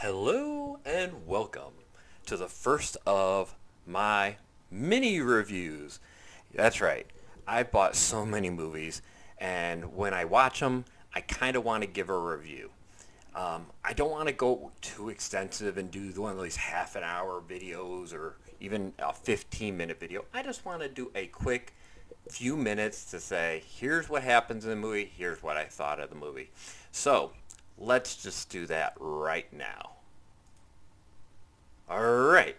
Hello and welcome to the first of my mini reviews. That's right. I bought so many movies, and when I watch them, I kind of want to give a review. I don't want to go too extensive and do one of these half an hour videos or even a 15-minute video. I just want to do a quick few minutes to say, here's what happens in the movie, here's what I thought of the movie. So, let's just do that right now. All right,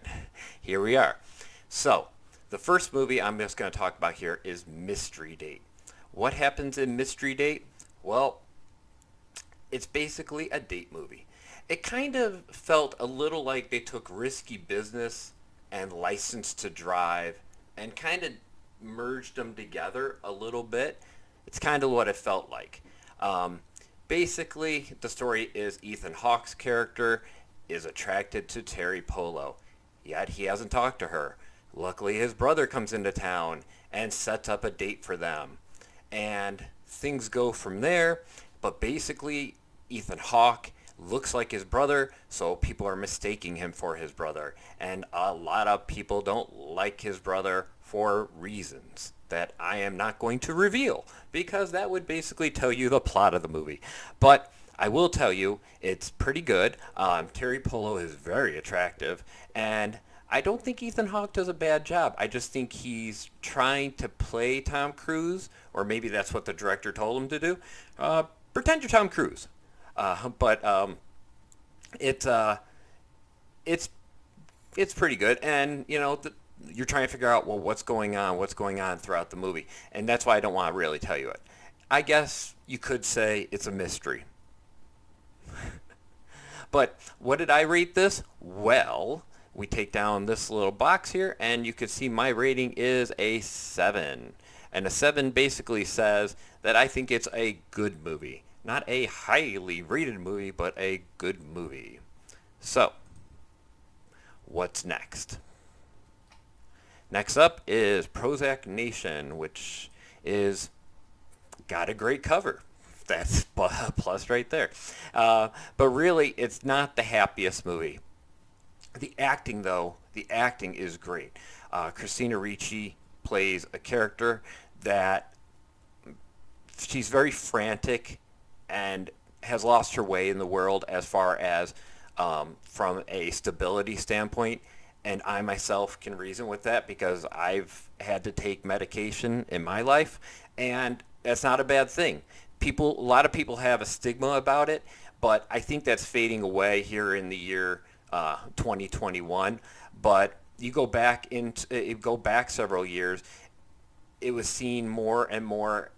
here we are. So, the first movie I'm just going to talk about here is Mystery Date. What happens in Mystery Date? Well, it's basically a date movie. It kind of felt a little like they took Risky Business and License to Drive and kind of merged them together a little bit. It's kind of what it felt like. Um, Basically, the story is Ethan Hawke's character is attracted to Terry Polo, yet he hasn't talked to her. Luckily, his brother comes into town and sets up a date for them. And things go from there, but basically, Ethan Hawke looks like his brother, so people are mistaking him for his brother. And a lot of people don't like his brother for reasons that I am not going to reveal because that would basically tell you the plot of the movie. But I will tell you it's pretty good. Terry Polo is very attractive, and I don't think Ethan Hawke does a bad job. I just think he's trying to play Tom Cruise, or maybe that's what the director told him to do. Pretend you're Tom Cruise. But it's it's it's pretty good, and you're trying to figure out, well, what's going on throughout the movie, and that's why I don't want to really tell you it. I guess you could say it's a mystery. But what did I rate this? Well, we take down this little box here, and you can see my rating is a 7. And a 7 basically says that I think it's a good movie. Not a highly rated movie, but a good movie. So, what's next? Next up is Prozac Nation, which is got a great cover. That's a plus right there. But really, it's not the happiest movie. The acting, though, the acting is great. Christina Ricci plays a character that she's very frantic and has lost her way in the world as far as from a stability standpoint. And I myself can reason with that because I've had to take medication in my life, and that's not a bad thing. A lot of people have a stigma about it, but I think that's fading away here in the year 2021. But you go back several years, it was seen more and more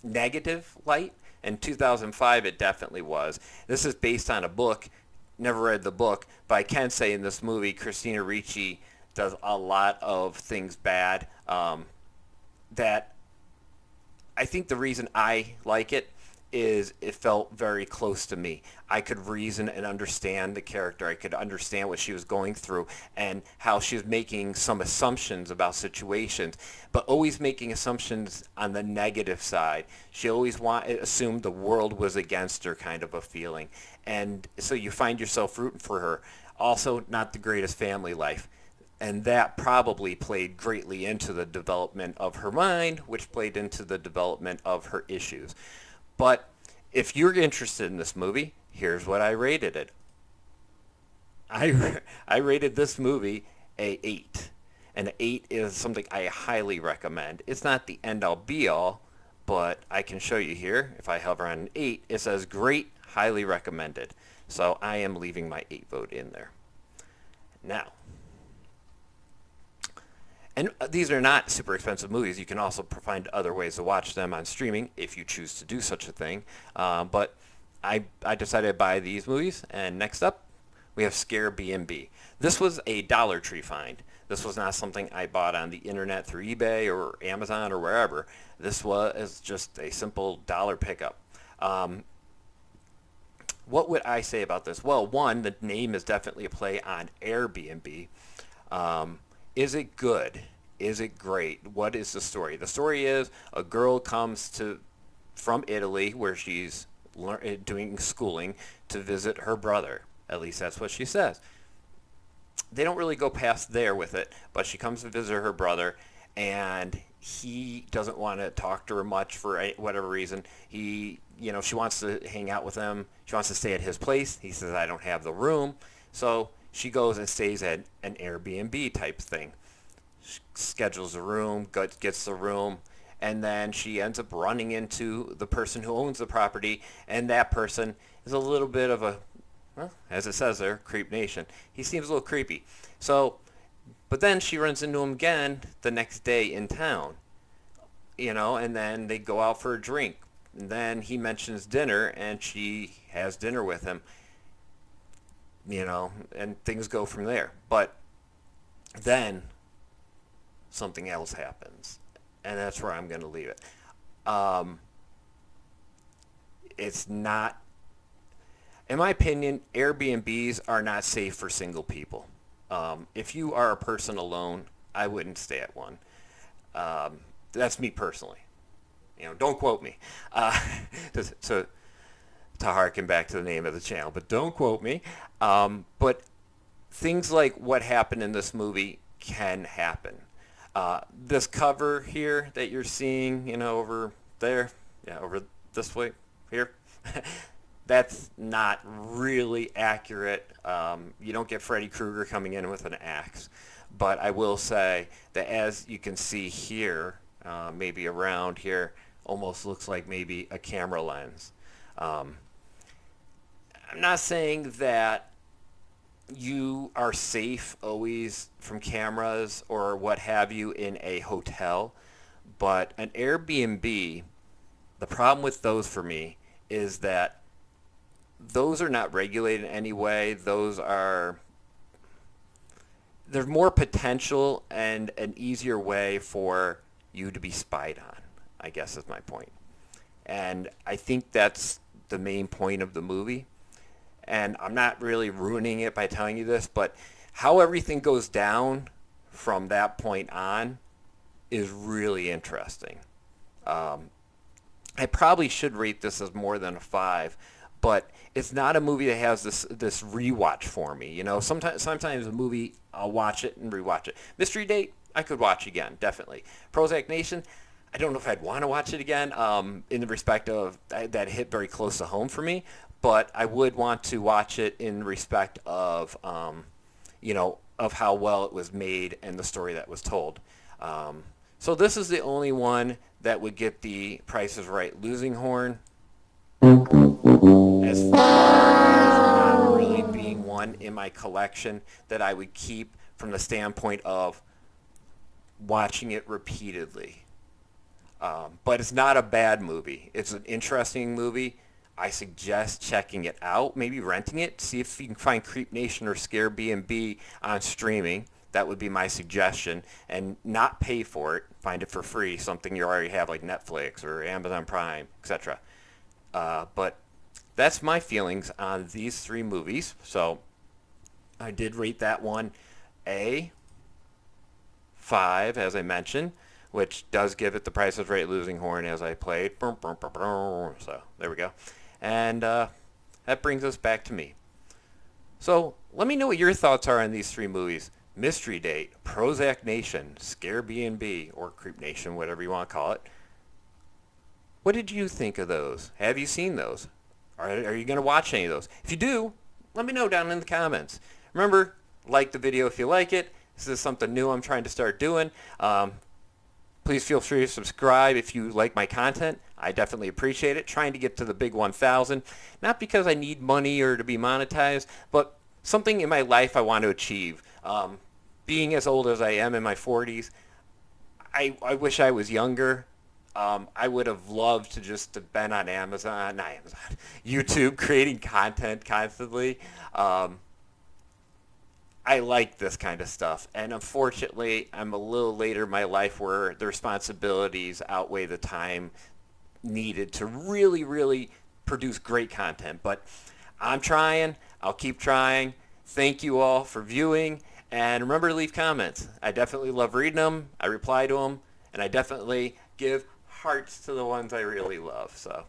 negative light. In 2005, it definitely was. This is based on a book. Never read the book, but I can say in this movie, Christina Ricci does a lot of things bad that I think the reason I like it is it felt very close to me. I could reason and understand the character. I could understand what she was going through and how she was making some assumptions about situations, but always making assumptions on the negative side. She always assumed the world was against her, kind of a feeling. And so you find yourself rooting for her. Also, not the greatest family life. And that probably played greatly into the development of her mind, which played into the development of her issues. But if you're interested in this movie, here's what I rated it. I rated this movie a 8. An 8 is something I highly recommend. It's not the end all be all, but I can show you here. If I hover on an 8, it says great, highly recommended. So I am leaving my 8 vote in there. Now, and these are not super expensive movies. You can also find other ways to watch them on streaming if you choose to do such a thing. But I decided to buy these movies. And next up, we have Scare BNB. This was a Dollar Tree find. This was not something I bought on the internet through eBay or Amazon or wherever. This was just a simple dollar pickup. What would I say about this? Well, one, the name is definitely a play on Airbnb. Is it good? Is it great? What is the story? The story is a girl comes from Italy, where she's doing schooling, to visit her brother. At least that's what she says. They don't really go past there with it, but she comes to visit her brother, and he doesn't want to talk to her much for whatever reason. She wants to hang out with him. She wants to stay at his place. He says, I don't have the room. So she goes and stays at an Airbnb type thing. She schedules a room, gets the room, and then she ends up running into the person who owns the property, and that person is a little bit of a, well, as it says there, Creep Nation. He seems a little creepy. So, but then she runs into him again the next day in town, and then they go out for a drink. And then he mentions dinner, and she has dinner with him, and things go from there. But then something else happens, and that's where I'm going to leave it. It's not, in my opinion, Airbnbs are not safe for single people. If you are a person alone, I wouldn't stay at one. That's me personally. Don't quote me. To harken back to the name of the channel, but don't quote me. But things like what happened in this movie can happen. This cover here that you're seeing, over there, over this way here, that's not really accurate. You don't get Freddy Krueger coming in with an axe. But I will say that as you can see here, maybe around here, almost looks like maybe a camera lens. I'm not saying that you are safe always from cameras or what have you in a hotel, but an Airbnb, the problem with those for me is that those are not regulated in any way. There's more potential and an easier way for you to be spied on, I guess is my point. And I think that's the main point of the movie. And I'm not really ruining it by telling you this, but how everything goes down from that point on is really interesting. I probably should rate this as more than a 5, but it's not a movie that has this rewatch for me. Sometimes a movie, I'll watch it and rewatch it. Mystery Date, I could watch again, definitely. Prozac Nation, I don't know if I'd want to watch it again in the respect of that hit very close to home for me, but I would want to watch it in respect of, of how well it was made and the story that was told. So this is the only one that would get the Price is Right losing horn, as far as not really being one in my collection that I would keep from the standpoint of watching it repeatedly. But it's not a bad movie. It's an interesting movie. I suggest checking it out, maybe renting it, see if you can find Creep Nation or Scare BNB on streaming. That would be my suggestion, and not pay for it. Find it for free, something you already have like Netflix or Amazon Prime, etc. But that's my feelings on these 3 movies. So I did rate that one a 5, as I mentioned, which does give it the Price is Right losing horn as I played. So there we go. And that brings us back to me. So let me know what your thoughts are on these 3 movies. Mystery Date, Prozac Nation, Scare BNB, or Creep Nation, whatever you want to call it. What did you think of those? Have you seen those? Are you going to watch any of those? If you do, let me know down in the comments. Remember, like the video if you like it. This is something new I'm trying to start doing. Please feel free to subscribe if you like my content. I definitely appreciate it. Trying to get to the big 1,000. Not because I need money or to be monetized, but something in my life I want to achieve. Being as old as I am in my 40s, I wish I was younger. I would have loved to just have been on YouTube creating content constantly. I like this kind of stuff, and unfortunately, I'm a little later in my life where the responsibilities outweigh the time needed to really, really produce great content. But I'm trying. I'll keep trying. Thank you all for viewing, and remember to leave comments. I definitely love reading them. I reply to them, and I definitely give hearts to the ones I really love. So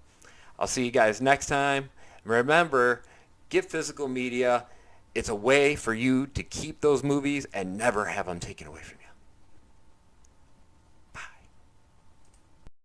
I'll see you guys next time. Remember, get physical media. it's a way for you to keep those movies and never have them taken away from you.